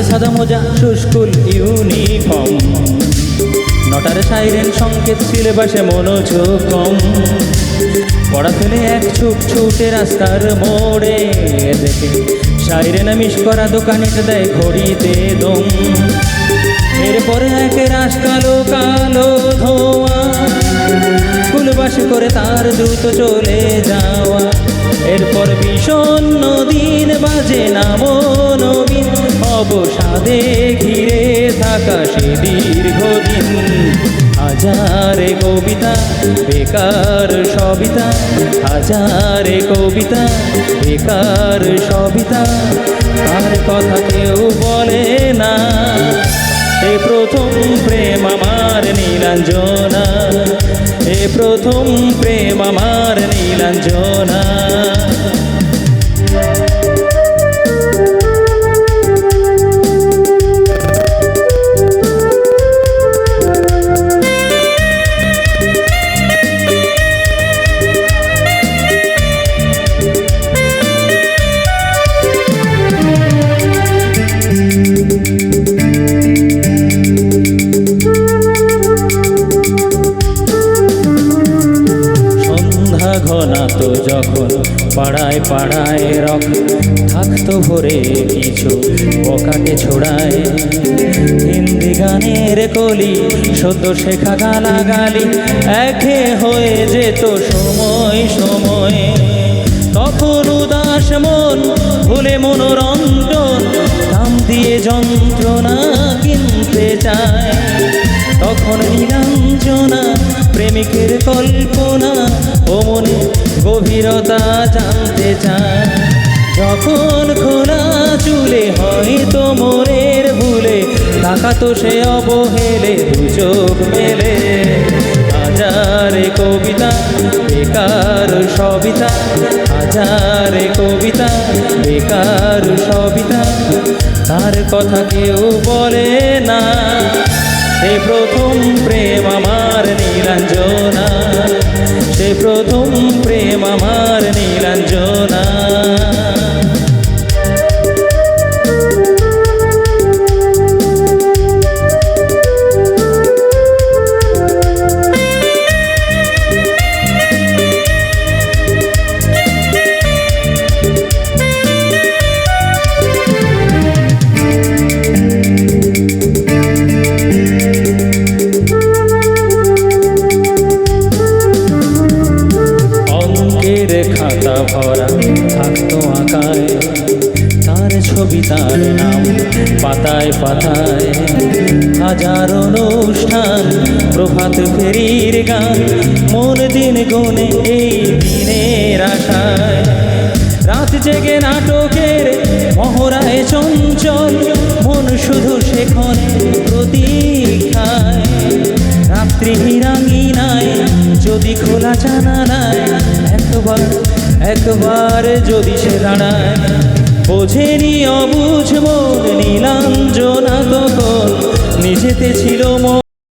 সাদা মোজা school uniform, নটার সাইরেন সংকেত, সিলেবাসে মনোযোগ কম। পড়া ফেলে এক ছুটে রাস্তার মোড়ে দেখে সাইরেন মিস করা দোকানে দেয় ঘড়িতে দম। এরপরে এক রাস কালো কালো ধোঁয়া, স্কুলবাস করে তার দ্রুত চলে যাওয়া। এরপর বিষণ্ণ দিন বাজে নামো নবীন, অবসাদে ঘিরে থাকা সে দীর্ঘদিন। হাজারে কবিতা বেকার সবিতা, হাজারে কবিতা বেকার সবিতা, তার কথা কেউ বলে না। এ প্রথম প্রেম আমার নীলাঞ্জনা, এ প্রথম প্রেম আমার নীলাঞ্জনা। ঘনাত যখন পাড়ায় পাড়ায় রক থাকতো ভরে কিছু পকেটে ছোড়ায়। হিন্দি গানের কলি সদ্য শেখা গালাগালি একে হয়ে যেত সময় সময়ে। তখন উদাস মন ভুলে মনোরঞ্জন, দাম দিয়ে যন্ত্রণা কিনতে চায়। তখন নীলাঞ্জনা প্রেমিকের কল্পনা ও মনে গভীরতা জানতে চায়। যখন খোলা চুলে হয়তো মনের ভুলে তাকাতো সে অবহেলে দু চোখ মেলে। হাজারে কবিতা বেকার সবিতা, হাজারে কবিতা বেকার সবিতা, তার কথা কেউ বলে না। সে প্রথম প্রেম আমার নীলাঞ্জনা, সে প্রথম প্রেম আমার নীলাঞ্জনা। খাতা ভরা থাকতো আঁকায় তার ছবি, তার নাম পাতায় পাতায়। হাজার অনুষ্ঠান প্রভাত ফেরির গান, মন দিন গুনে এই দিনের আশায়। রাত জেগে নাটকের মহড়ায় চঞ্চল মন শুধু সেখানে প্রতীক্ষায়। রাত্রি রাঙিনায় যদি খোলা জানালায় একবার যদি সে দাঁড়ায়। বোঝেনি অবুঝ মন নীলাঞ্জনা তখন নিজেতে ছিল